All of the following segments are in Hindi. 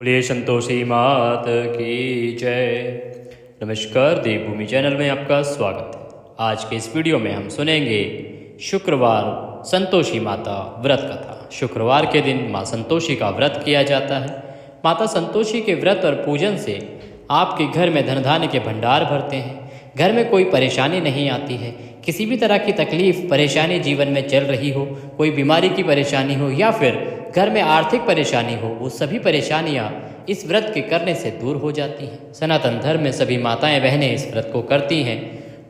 बोलिए संतोषी मात की जय। नमस्कार, देवभूमि चैनल में आपका स्वागत है। आज के इस वीडियो में हम सुनेंगे शुक्रवार संतोषी माता व्रत कथा। शुक्रवार के दिन माँ संतोषी का व्रत किया जाता है। माता संतोषी के व्रत और पूजन से आपके घर में धन धान्य के भंडार भरते हैं। घर में कोई परेशानी नहीं आती है। किसी भी तरह की तकलीफ परेशानी जीवन में चल रही हो, कोई बीमारी की परेशानी हो या फिर घर में आर्थिक परेशानी हो, वो सभी परेशानियाँ इस व्रत के करने से दूर हो जाती हैं। सनातन धर्म में सभी माताएं बहनें इस व्रत को करती हैं।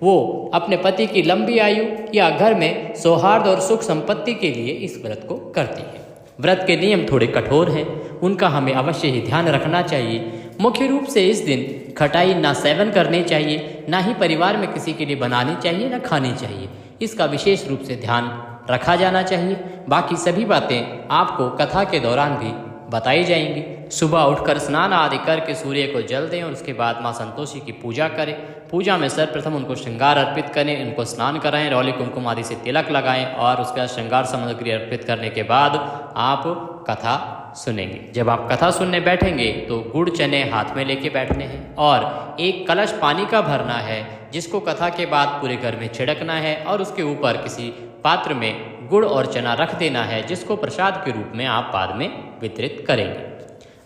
वो अपने पति की लंबी आयु या घर में सौहार्द और सुख संपत्ति के लिए इस व्रत को करती हैं। व्रत के नियम थोड़े कठोर हैं, उनका हमें अवश्य ही ध्यान रखना चाहिए। मुख्य रूप से इस दिन खटाई ना सेवन करनी चाहिए, ना ही परिवार में किसी के लिए बनानी चाहिए, ना खानी चाहिए। इसका विशेष रूप से ध्यान रखा जाना चाहिए। बाकी सभी बातें आपको कथा के दौरान भी बताई जाएंगी। सुबह उठकर स्नान आदि करके सूर्य को जल दें और उसके बाद माँ संतोषी की पूजा करें। पूजा में सर्वप्रथम उनको श्रृंगार अर्पित करें, उनको स्नान कराएं, रौली कुमकुम आदि से तिलक लगाएं और उसके बाद श्रृंगार सामग्री अर्पित करने के बाद आप कथा सुनेंगे। जब आप कथा सुनने बैठेंगे तो गुड़ चने हाथ में लेके बैठने हैं और एक कलश पानी का भरना है, जिसको कथा के बाद पूरे घर में छिड़कना है और उसके ऊपर किसी पात्र में गुड़ और चना रख देना है, जिसको प्रसाद के रूप में आप बाद में वितरित करेंगे।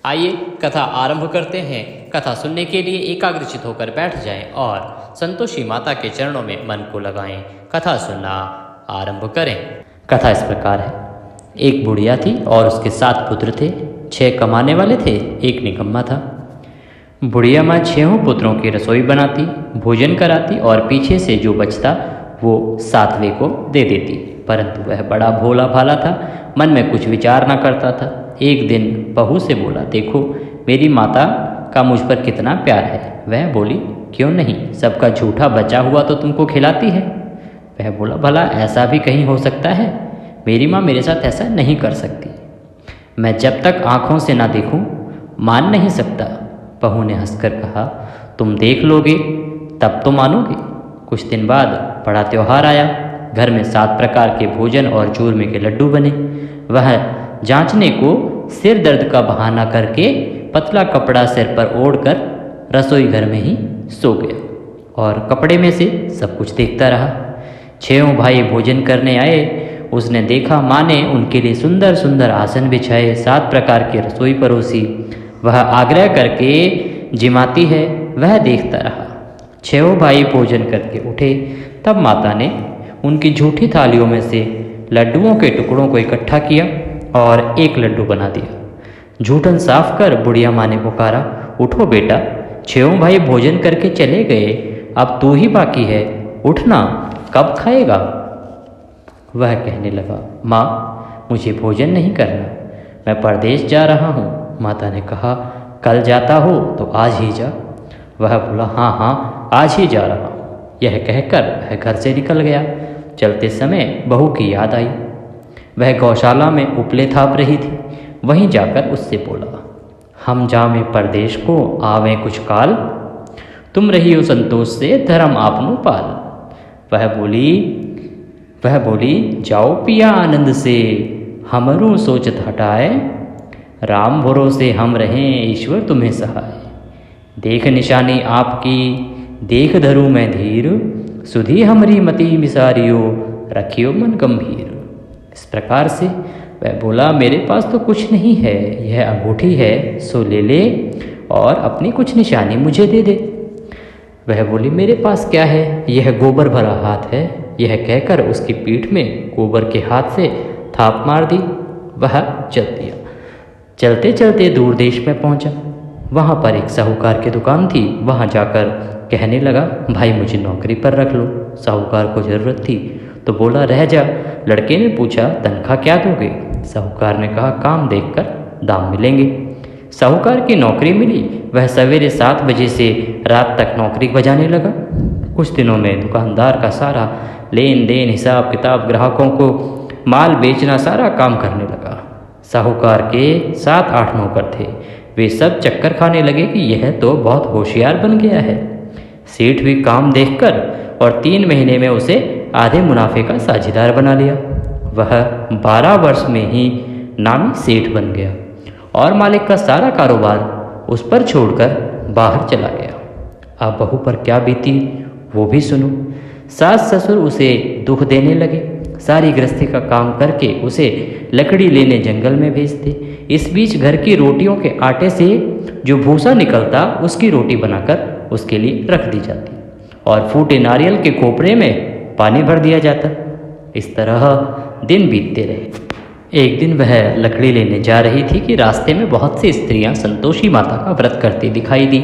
आइए कथा आरंभ करते हैं। कथा सुनने के लिए एकाग्रचित होकर बैठ जाएं और संतोषी माता के चरणों में मन को लगाएं। कथा सुनना आरंभ करें। कथा इस प्रकार है। एक बुढ़िया थी और उसके 7 पुत्र थे। 6 कमाने वाले थे, एक निकम्मा था। बुढ़िया माँ 6 पुत्रों की रसोई बनाती, भोजन कराती और पीछे से जो बचता वो 7वें को दे देती। परंतु वह बड़ा भोला भाला था, मन में कुछ विचार न करता था। एक दिन बहू से बोला, देखो मेरी माता का मुझ पर कितना प्यार है। वह बोली, क्यों नहीं, सबका झूठा बचा हुआ तो तुमको खिलाती है। वह बोला, भला ऐसा भी कहीं हो सकता है? मेरी माँ मेरे साथ ऐसा नहीं कर सकती। मैं जब तक आँखों से ना देखूं मान नहीं सकता। बहू ने हंसकर कहा, तुम देख लोगे तब तो मानोगे। कुछ दिन बाद बड़ा त्योहार आया। घर में 7 प्रकार के भोजन और चूरमे के लड्डू बने। वह जांचने को सिर दर्द का बहाना करके पतला कपड़ा सिर पर ओढ़कर रसोई घर में ही सो गया और कपड़े में से सब कुछ देखता रहा। 6 भाई भोजन करने आए। उसने देखा माँ ने उनके लिए सुंदर सुंदर आसन बिछाए, 7 प्रकार की रसोई परोसी। वह आग्रह करके जिमाती है, वह देखता रहा। 6 भाई भोजन करके उठे, तब माता ने उनकी झूठी थालियों में से लड्डुओं के टुकड़ों को इकट्ठा किया और एक लड्डू बना दिया। झूठन साफ कर बुढ़िया माँ ने पुकारा, उठो बेटा, 6 भाई भोजन करके चले गए, अब तू ही बाकी है, उठना, कब खाएगा? वह कहने लगा, माँ मुझे भोजन नहीं करना, मैं परदेश जा रहा हूँ। माता ने कहा, कल जाता हो तो आज ही जा। वह बोला, हाँ हाँ आज ही जा रहा हूँ। यह कहकर वह घर से निकल गया। चलते समय बहू की याद आई। वह गौशाला में उपले थाप रही थी। वहीं जाकर उससे बोला, हम जावें परदेश को आवें कुछ काल, तुम रहियो संतोष से धर्म आपनु पाल। वह बोली, जाओ पिया आनंद से, हमरू सोचत हटाए, राम भरोसे हम रहें ईश्वर तुम्हें सहाय। देख निशानी आपकी देख धरू मैं धीर, सुधी हमरी मति मिसारियो, रखियो मन गंभीर। इस प्रकार से वह बोला, मेरे पास तो कुछ नहीं है, यह अंगूठी है, सो ले ले और अपनी कुछ निशानी मुझे दे दे। वह बोली, मेरे पास क्या है, यह गोबर भरा हाथ है। यह कहकर उसकी पीठ में गोबर के हाथ से थाप मार दी। वह चल दिया। चलते चलते दूर देश में पहुंचा। वहाँ पर एक साहूकार की दुकान थी। वहाँ जाकर कहने लगा, भाई मुझे नौकरी पर रख लो। साहूकार को ज़रूरत थी तो बोला, रह जा। लड़के ने पूछा, तनख्वाह क्या दोगे? साहूकार ने कहा, काम देखकर दाम मिलेंगे। साहूकार की नौकरी मिली। वह सवेरे 7 बजे से रात तक नौकरी बजाने लगा। कुछ दिनों में दुकानदार का सारा लेन देन, हिसाब किताब, ग्राहकों को माल बेचना, सारा काम करने लगा। साहूकार के 7-8 नौकर थे। वे सब चक्कर खाने लगे कि यह तो बहुत होशियार बन गया है। सेठ भी काम देखकर और 3 महीने में उसे आधे मुनाफे का साझेदार बना लिया। वह 12 वर्ष में ही नामी सेठ बन गया और मालिक का सारा कारोबार उस पर छोड़कर बाहर चला गया। अब बहू पर क्या बीती वो भी सुनो। सास ससुर उसे दुख देने लगे, सारी गृहस्थी का काम करके उसे लकड़ी लेने जंगल में भेजते। इस बीच घर की रोटियों के आटे से जो भूसा निकलता उसकी रोटी बनाकर उसके लिए रख दी जाती और फूटे नारियल के कोपरे में पानी भर दिया जाता। इस तरह दिन बीतते रहे। एक दिन वह लकड़ी लेने जा रही थी कि रास्ते में बहुत सी स्त्रियां संतोषी माता का व्रत करती दिखाई दी।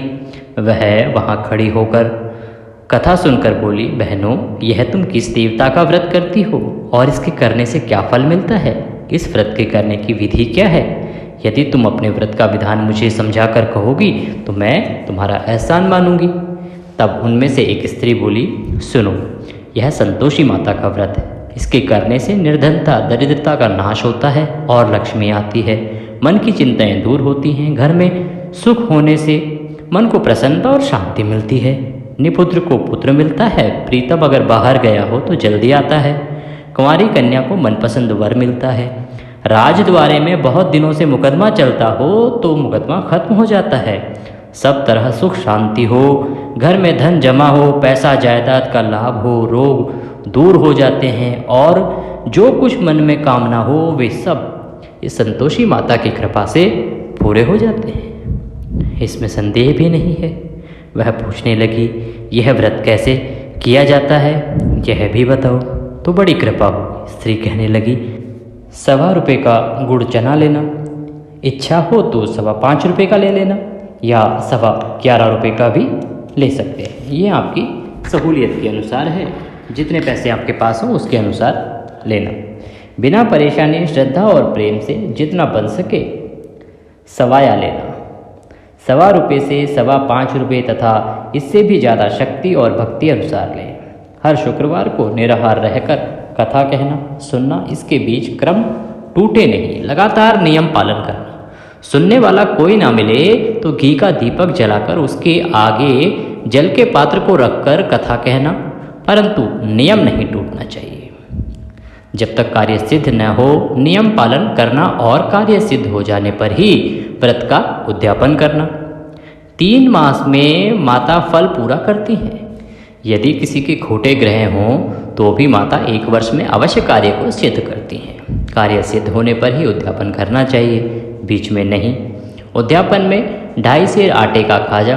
वह वहां खड़ी होकर कथा सुनकर बोली, बहनों, यह तुम किस देवता का व्रत करती हो और इसके करने से क्या फल मिलता है? इस व्रत के करने की विधि क्या है? यदि तुम अपने व्रत का विधान मुझे समझाकर कहोगी तो मैं तुम्हारा एहसान मानूंगी। तब उनमें से एक स्त्री बोली, सुनो, यह संतोषी माता का व्रत है। इसके करने से निर्धनता दरिद्रता का नाश होता है और लक्ष्मी आती है। मन की चिंताएं दूर होती हैं। घर में सुख होने से मन को प्रसन्नता और शांति मिलती है। निपुत्र को पुत्र मिलता है। प्रीतम अगर बाहर गया हो तो जल्दी आता है। कुंवारी कन्या को मनपसंद वर मिलता है। राजद्वारे में बहुत दिनों से मुकदमा चलता हो तो मुकदमा खत्म हो जाता है। सब तरह सुख शांति हो, घर में धन जमा हो, पैसा जायदाद का लाभ हो, रोग दूर हो जाते हैं और जो कुछ मन में कामना हो वे सब इस संतोषी माता की कृपा से पूरे हो जाते हैं। इसमें संदेह भी नहीं है। वह पूछने लगी, यह व्रत कैसे किया जाता है, यह भी बताओ तो बड़ी कृपा हो। स्त्री कहने लगी, 1.25 रुपये का गुड़ चना लेना, इच्छा हो तो 5.25 रुपये का ले लेना या 11.25 रुपये का भी ले सकते हैं। ये आपकी सहूलियत के अनुसार है। जितने पैसे आपके पास हो उसके अनुसार लेना। बिना परेशानी, श्रद्धा और प्रेम से जितना बन सके सवाया लेना। 1.25 रुपये से 5.25 रुपये तथा इससे भी ज़्यादा शक्ति और भक्ति अनुसार लें। हर शुक्रवार को निराहार रहकर कथा कहना सुनना। इसके बीच क्रम टूटे नहीं, लगातार नियम पालन करना। सुनने वाला कोई ना मिले तो घी का दीपक जलाकर उसके आगे जल के पात्र को रखकर कथा कहना, परंतु नियम नहीं टूटना चाहिए। जब तक कार्य सिद्ध न हो नियम पालन करना और कार्य सिद्ध हो जाने पर ही व्रत का उद्यापन करना। 3 मास में माता फल पूरा करती हैं। यदि किसी के खोटे ग्रह हों तो भी माता 1 वर्ष में अवश्य कार्य को सिद्ध करती हैं। कार्य सिद्ध होने पर ही उद्यापन करना चाहिए, बीच में नहीं। उद्यापन में 2.5 सेर आटे का खाजा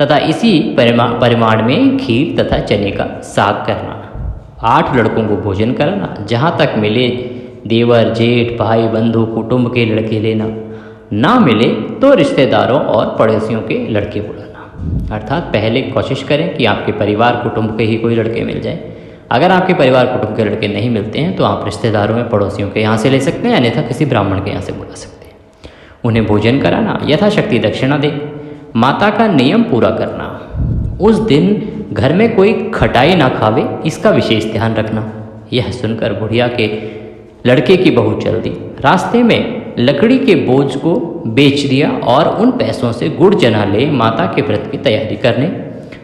तथा इसी परिमाण में खीर तथा चने का साग करना। 8 लड़कों को भोजन कराना। जहाँ तक मिले देवर, जेठ, भाई, बंधु, कुटुंब के लड़के लेना। ना मिले तो रिश्तेदारों और पड़ोसियों के लड़के बुलाना। अर्थात पहले कोशिश करें कि आपके परिवार कुटुंब के ही कोई लड़के मिल जाए। अगर आपके परिवार कुटुंब के लड़के नहीं मिलते हैं तो आप रिश्तेदारों में पड़ोसियों के यहाँ से ले सकते हैं, अन्यथा किसी ब्राह्मण के यहाँ से बुला सकते हैं। उन्हें भोजन कराना, यथाशक्ति दक्षिणा दे। माता का नियम पूरा करना। उस दिन घर में कोई खटाई ना खावे, इसका विशेष ध्यान रखना। यह सुनकर बुढ़िया के लड़के की बहू चल दी। रास्ते में लकड़ी के बोझ को बेच दिया और उन पैसों से गुड़ चना ले माता के व्रत की तैयारी करने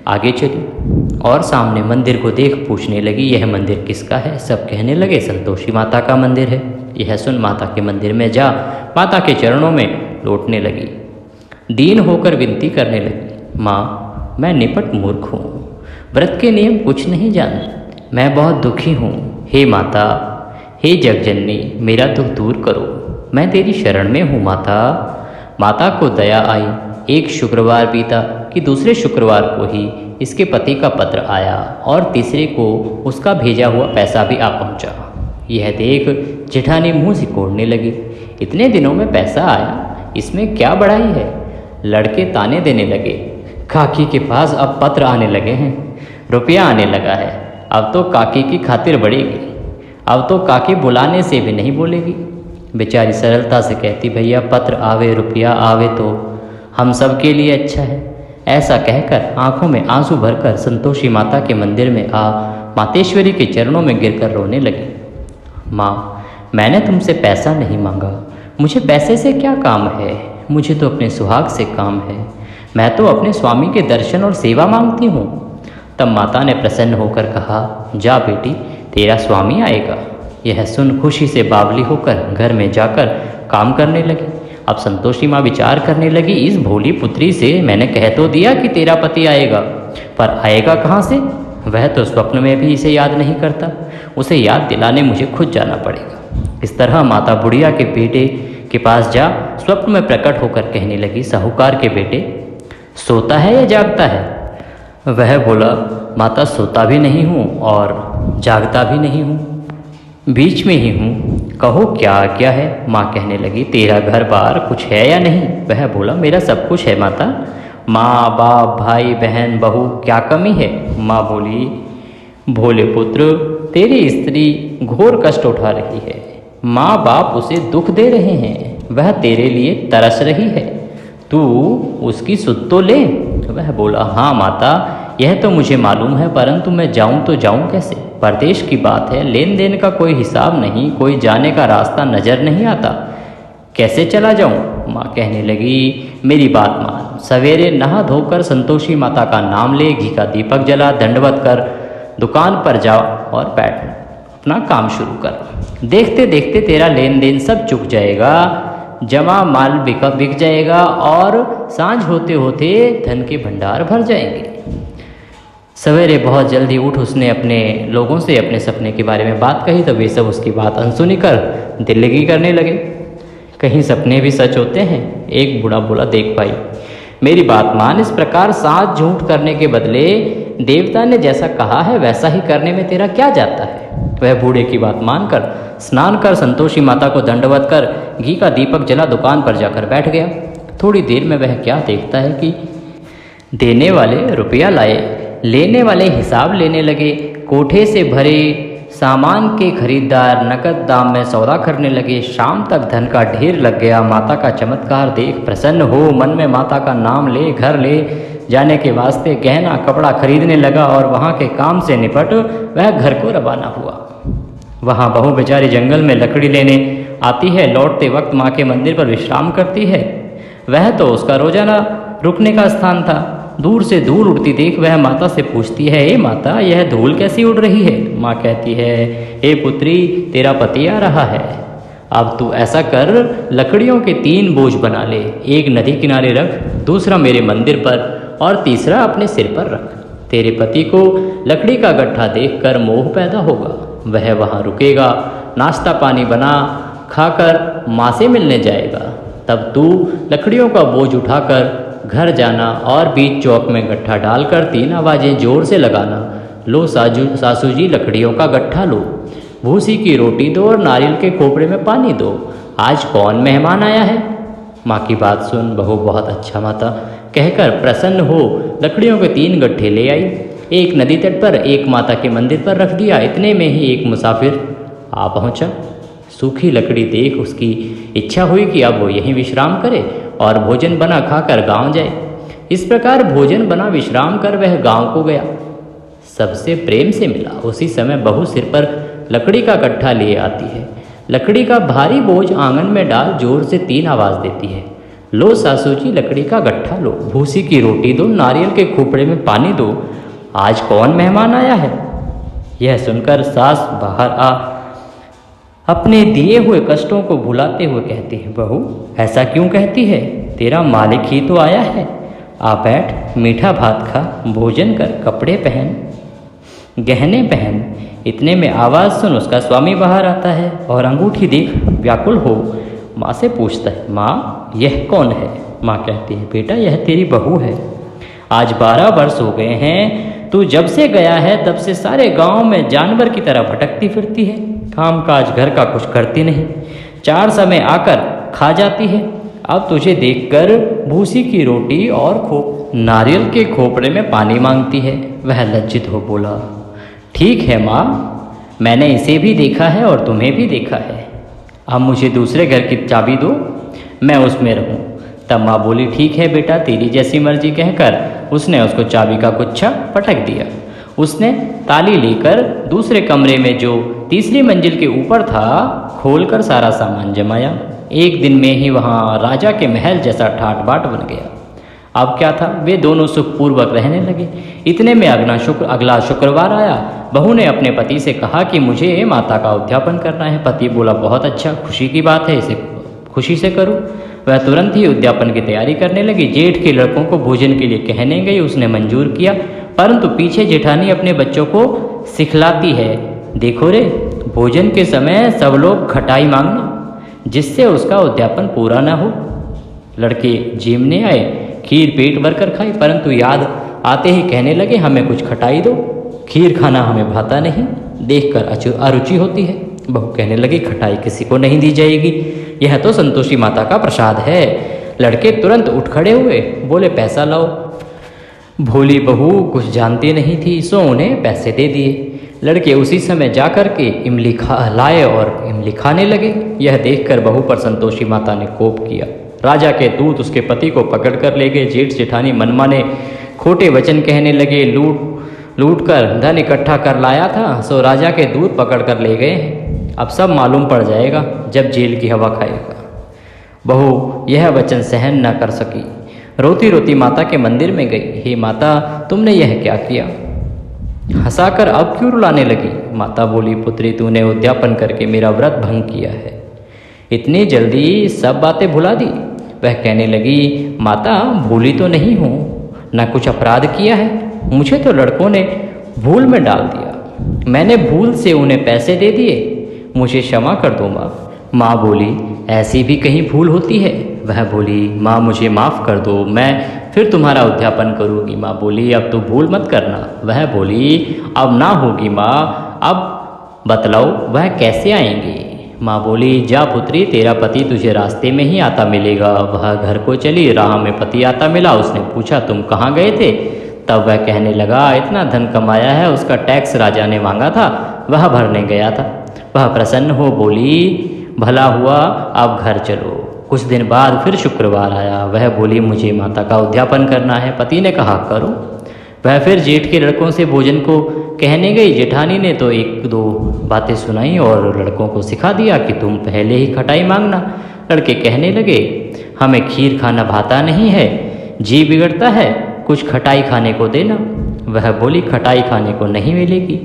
आगे चली और सामने मंदिर को देख पूछने लगी, यह मंदिर किसका है? सब कहने लगे, संतोषी माता का मंदिर है। यह सुन माता के मंदिर में जा माता के चरणों में लौटने लगी। दीन होकर विनती करने लगी, माँ, मैं निपट मूर्ख हूँ, व्रत के नियम कुछ नहीं जानती, मैं बहुत दुखी हूँ। हे माता, हे जगजननी, मेरा दुख दूर करो, मैं तेरी शरण में हूँ माता। माता को दया आई। एक शुक्रवार बीता कि दूसरे शुक्रवार को ही इसके पति का पत्र आया और तीसरे को उसका भेजा हुआ पैसा भी आ पहुँचा। यह देख जेठानी मुँह सिकोड़ने लगी, इतने दिनों में पैसा आया, इसमें क्या बढ़ाई है? लड़के ताने देने लगे, काकी के पास अब पत्र आने लगे हैं, रुपया आने लगा है, अब तो काकी की खातिर बढ़ेगी, अब तो काकी बुलाने से भी नहीं बोलेगी। बेचारी सरलता से कहती, भैया पत्र आवे रुपया आवे तो हम सब के लिए अच्छा है। ऐसा कहकर आंखों में आंसू भरकर संतोषी माता के मंदिर में आ मातेश्वरी के चरणों में गिरकर रोने लगी। माँ, मैंने तुमसे पैसा नहीं मांगा, मुझे पैसे से क्या काम है, मुझे तो अपने सुहाग से काम है, मैं तो अपने स्वामी के दर्शन और सेवा मांगती हूँ। तब माता ने प्रसन्न होकर कहा, जा बेटी, तेरा स्वामी आएगा। यह सुन खुशी से बावली होकर घर में जाकर काम करने लगी। अब संतोषी माँ विचार करने लगी, इस भोली पुत्री से मैंने कह तो दिया कि तेरा पति आएगा, पर आएगा कहाँ से? वह तो स्वप्न में भी इसे याद नहीं करता। उसे याद दिलाने मुझे खुद जाना पड़ेगा। इस तरह माता बुढ़िया के बेटे के पास जा स्वप्न में प्रकट होकर कहने लगी, साहूकार के बेटे, सोता है या जागता है? वह बोला, माता सोता भी नहीं हूँ और जागता भी नहीं हूँ, बीच में ही हूँ। कहो क्या क्या है? माँ कहने लगी, तेरा घर बार कुछ है या नहीं? वह बोला, मेरा सब कुछ है माता, माँ बाप भाई बहन बहू, क्या कमी है? माँ बोली, भोले पुत्र, तेरी स्त्री घोर कष्ट उठा रही है, माँ बाप उसे दुख दे रहे हैं, वह तेरे लिए तरस रही है, तू उसकी सुध तो ले। वह बोला, हाँ माता, यह तो मुझे मालूम है, परंतु मैं जाऊं तो जाऊं कैसे? परदेश की बात है, लेन देन का कोई हिसाब नहीं, कोई जाने का रास्ता नजर नहीं आता, कैसे चला जाऊं? माँ कहने लगी, मेरी बात मान, सवेरे नहा धोकर संतोषी माता का नाम ले, घी का दीपक जला, दंडवत कर दुकान पर जाओ और बैठ अपना काम शुरू कर। देखते देखते तेरा लेन देन सब चुक जाएगा, जमा माल बिक जाएगा और सांझ होते होते धन के भंडार भर जाएंगे। सवेरे बहुत जल्दी उठ उसने अपने लोगों से अपने सपने के बारे में बात कही, तो वे सब उसकी बात अनसुनी कर दिल लगी करने लगे। कहीं सपने भी सच होते हैं? एक बूढ़ा बोला, देख भाई, मेरी बात मान, इस प्रकार साथ झूठ करने के बदले देवता ने जैसा कहा है वैसा ही करने में तेरा क्या जाता है? वह बूढ़े की बात मानकर स्नान कर संतोषी माता को दंडवत कर घी का दीपक जला दुकान पर जाकर बैठ गया। थोड़ी देर में वह क्या देखता है कि देने वाले रुपया लाए, लेने वाले हिसाब लेने लगे, कोठे से भरे सामान के खरीदार नकद दाम में सौदा करने लगे। शाम तक धन का ढेर लग गया। माता का चमत्कार देख प्रसन्न हो मन में माता का नाम ले घर ले जाने के वास्ते गहना कपड़ा खरीदने लगा और वहाँ के काम से निपट वह घर को रवाना हुआ। वहाँ बहू बेचारी जंगल में लकड़ी लेने आती है, लौटते वक्त माँ के मंदिर पर विश्राम करती है। वह तो उसका रोजाना रुकने का स्थान था। दूर से धूल उड़ती देख वह माता से पूछती है, ए माता, यह धूल कैसी उड़ रही है? माँ कहती है, ए पुत्री, तेरा पति आ रहा है, अब तू ऐसा कर, लकड़ियों के 3 बोझ बना ले, एक नदी किनारे रख, दूसरा मेरे मंदिर पर और तीसरा अपने सिर पर रख। तेरे पति को लकड़ी का गट्ठा देखकर मोह पैदा होगा, वह वहाँ रुकेगा, नाश्ता पानी बना खाकर माँ से मिलने जाएगा। तब तू लकड़ियों का बोझ उठाकर घर जाना और बीच चौक में गट्ठा डालकर 3 आवाज़ें जोर से लगाना, लो सासू जी लकड़ियों का गट्ठा लो, भूसी की रोटी दो और नारियल के खोपड़े में पानी दो, आज कौन मेहमान आया है? माँ की बात सुन बहू बहुत अच्छा माता कहकर प्रसन्न हो लकड़ियों के 3 गट्ठे ले आई, एक नदी तट पर एक माता के मंदिर पर रख दिया। इतने में ही एक मुसाफिर आ पहुँचा। सूखी लकड़ी देख उसकी इच्छा हुई कि अब वो यहीं विश्राम करे और भोजन बना खाकर गांव जाए। इस प्रकार भोजन बना विश्राम कर वह गांव को गया, सबसे प्रेम से मिला। उसी समय बहू सिर पर लकड़ी का गट्ठा लिए आती है, लकड़ी का भारी बोझ आंगन में डाल जोर से 3 आवाज़ देती है, लो सासू जी लकड़ी का गट्ठा लो, भूसी की रोटी दो, नारियल के खोपड़े में पानी दो, आज कौन मेहमान आया है? यह सुनकर सास बाहर आ अपने दिए हुए कष्टों को भुलाते हुए कहती है, बहू ऐसा क्यों कहती है? तेरा मालिक ही तो आया है, आ बैठ, मीठा भात खा, भोजन कर, कपड़े पहन, गहने पहन। इतने में आवाज़ सुन उसका स्वामी बाहर आता है और अंगूठी देख व्याकुल हो माँ से पूछता है, माँ यह कौन है? माँ कहती है, बेटा यह तेरी बहू है, आज 12 वर्ष हो गए हैं, तू जब से गया है तब से सारे गांव में जानवर की तरह भटकती फिरती है, काम काज घर का कुछ करती नहीं, 4 समय आकर खा जाती है। अब तुझे देखकर भूसी की रोटी और नारियल के खोपड़े में पानी मांगती है। वह लज्जित हो बोला, ठीक है माँ, मैंने इसे भी देखा है और तुम्हें भी देखा है, अब मुझे दूसरे घर की चाबी दो, मैं उसमें रहूं। तब माँ बोली, ठीक है बेटा, तेरी जैसी मर्जी कहकर उसने उसको चाबी का गुच्छा पटक दिया। उसने ताली लेकर दूसरे कमरे में जो तीसरी मंजिल के ऊपर था खोलकर सारा सामान जमाया। एक दिन में ही वहाँ राजा के महल जैसा ठाट बाट बन गया। अब क्या था, वे दोनों सुखपूर्वक रहने लगे। इतने में अगला शुक्रवार आया। बहू ने अपने पति से कहा कि मुझे माता का उद्यापन करना है। पति बोला, बहुत अच्छा, खुशी की बात है, इसे खुशी से करो। वह तुरंत ही उद्यापन की तैयारी करने लगी। जेठ के लड़कों को भोजन के लिए कहने गई, उसने मंजूर किया, परंतु पीछे जेठानी अपने बच्चों को सिखलाती है, देखो रे, भोजन के समय सब लोग खटाई मांगना, जिससे उसका उद्यापन पूरा न हो। लड़के जीमने आए, खीर पेट भरकर खाई, परंतु याद आते ही कहने लगे, हमें कुछ खटाई दो, खीर खाना हमें भाता नहीं, देखकर अरुचि होती है। बहू कहने लगी, खटाई किसी को नहीं दी जाएगी, यह तो संतोषी माता का प्रसाद है। लड़के तुरंत उठ खड़े हुए, बोले पैसा लाओ। भोली बहू कुछ जानती नहीं थी, सो उन्हें पैसे दे दिए। लड़के उसी समय जाकर के इमली लाए और इमली खाने लगे। यह देखकर बहू पर संतोषी माता ने कोप किया। राजा के दूत उसके पति को पकड़ कर ले गए। जेठ जेठानी मनमाने खोटे वचन कहने लगे, लूट कर धन इकट्ठा कर लाया था, सो राजा के दूत पकड़ कर ले गए हैं। अब सब मालूम पड़ जाएगा जब जेल की हवा खाएगा। बहू यह वचन सहन न कर सकी, रोती रोती माता के मंदिर में गई। हे माता, तुमने यह क्या किया? हंसाकर अब क्यों रुलाने लगी? माता बोली, पुत्री, तूने उद्यापन करके मेरा व्रत भंग किया है, इतनी जल्दी सब बातें भुला दी। वह कहने लगी, माता भूली तो नहीं हूँ, न कुछ अपराध किया है, मुझे तो लड़कों ने भूल में डाल दिया, मैंने भूल से उन्हें पैसे दे दिए, मुझे क्षमा कर दो माँ। माँ बोली, ऐसी भी कहीं भूल होती है? वह बोली, माँ मुझे माफ़ कर दो, मैं फिर तुम्हारा उद्यापन करूँगी। माँ बोली, अब तो भूल मत करना। वह बोली, अब ना होगी माँ, अब बतलाओ वह कैसे आएंगे? माँ बोली, जा पुत्री, तेरा पति तुझे रास्ते में ही आता मिलेगा। वह घर को चली, राह में पति आता मिला। उसने पूछा, तुम कहाँ गए थे? तब वह कहने लगा, इतना धन कमाया है, उसका टैक्स राजा ने मांगा था, वह भरने गया था। वह प्रसन्न हो बोली, भला हुआ, अब घर चलो। कुछ दिन बाद फिर शुक्रवार आया। वह बोली, मुझे माता का उद्यापन करना है। पति ने कहा, करो। वह फिर जेठ के लड़कों से भोजन को कहने गई। जेठानी ने तो एक दो बातें सुनाई और लड़कों को सिखा दिया कि तुम पहले ही खटाई मांगना। लड़के कहने लगे, हमें खीर खाना भाता नहीं है, जी बिगड़ता है, कुछ खटाई खाने को देना। वह बोली, खटाई खाने को नहीं मिलेगी,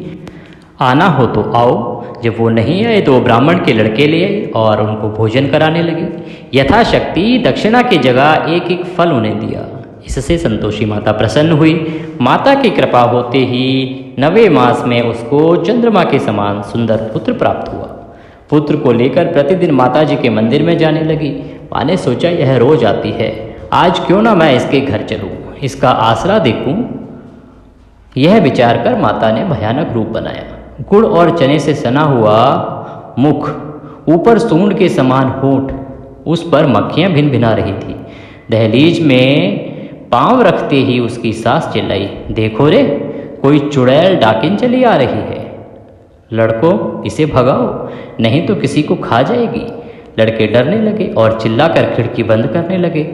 आना हो तो आओ। जब वो नहीं आए तो वो ब्राह्मण के लड़के ले आए और उनको भोजन कराने लगे। यथाशक्ति दक्षिणा की जगह एक एक फल उन्हें दिया। इससे संतोषी माता प्रसन्न हुई। माता की कृपा होते ही 9वें मास में उसको चंद्रमा के समान सुंदर पुत्र प्राप्त हुआ। पुत्र को लेकर प्रतिदिन माता जी के मंदिर में जाने लगी। माँ ने सोचा, यह रोज आती है, आज क्यों ना मैं इसके घर चलूँ, इसका आसरा देखूँ। यह विचार कर माता ने भयानक रूप बनाया। गुड़ और चने से सना हुआ मुख, ऊपर सूंड के समान होंठ, उस पर मक्खियाँ भिन भिना रही थी। दहलीज में पांव रखते ही उसकी सास चिल्लाई, देखो रे, कोई चुड़ैल डाकिन चली आ रही है, लड़कों इसे भगाओ, नहीं तो किसी को खा जाएगी। लड़के डरने लगे और चिल्लाकर खिड़की बंद करने लगे।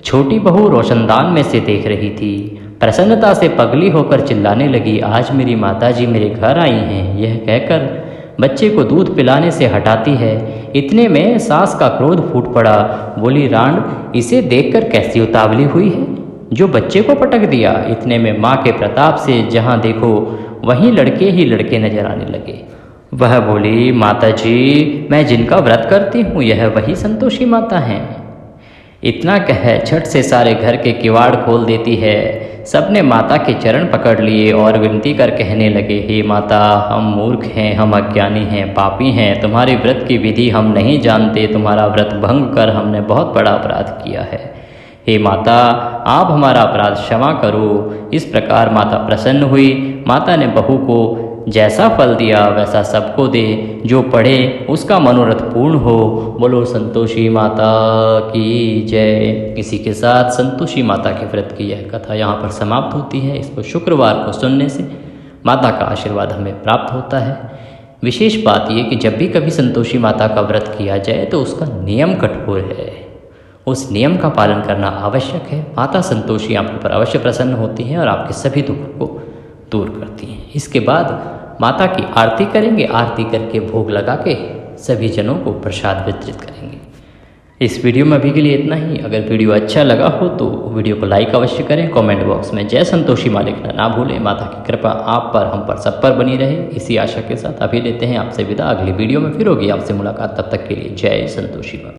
छोटी बहू रोशनदान में से देख रही थी। प्रसन्नता से पगली होकर चिल्लाने लगी, आज मेरी माताजी मेरे घर आई हैं। यह कहकर बच्चे को दूध पिलाने से हटाती है। इतने में सास का क्रोध फूट पड़ा। बोली, रांड, इसे देखकर कैसी उतावली हुई है, जो बच्चे को पटक दिया। इतने में माँ के प्रताप से जहाँ देखो वहीं लड़के ही लड़के नजर आने लगे। वह बोली, माताजी, मैं जिनका व्रत करती हूँ यह वही संतोषी माता हैं। इतना कह झट से सारे घर के किवाड़ खोल देती है। सबने माता के चरण पकड़ लिए और विनती कर कहने लगे, हे माता, हम मूर्ख हैं, हम अज्ञानी हैं, पापी हैं, तुम्हारे व्रत की विधि हम नहीं जानते, तुम्हारा व्रत भंग कर हमने बहुत बड़ा अपराध किया है। हे माता, आप हमारा अपराध क्षमा करो। इस प्रकार माता प्रसन्न हुई। माता ने बहू को जैसा फल दिया वैसा सबको दे, जो पढ़े उसका मनोरथ पूर्ण हो। बोलो संतोषी माता की जय। इसी के साथ संतोषी माता के व्रत की यह कथा यहाँ पर समाप्त होती है। इसको शुक्रवार को सुनने से माता का आशीर्वाद हमें प्राप्त होता है। विशेष बात यह कि जब भी कभी संतोषी माता का व्रत किया जाए तो उसका नियम कठोर है, उस नियम का पालन करना आवश्यक है। माता संतोषी आपके ऊपर अवश्य प्रसन्न होती हैं और आपके सभी दुखों को दूर करती हैं। इसके बाद माता की आरती करेंगे। आरती करके भोग लगा के सभी जनों को प्रसाद वितरित करेंगे। इस वीडियो में अभी के लिए इतना ही। अगर वीडियो अच्छा लगा हो तो वीडियो को लाइक अवश्य करें। कमेंट बॉक्स में जय संतोषी माँ लिखना ना भूलें। माता की कृपा आप पर, हम पर, सब पर बनी रहे, इसी आशा के साथ अभी लेते हैं आपसे विदा। अगली वीडियो में फिर होगी आपसे मुलाकात। तब तक के लिए जय संतोषी माँ।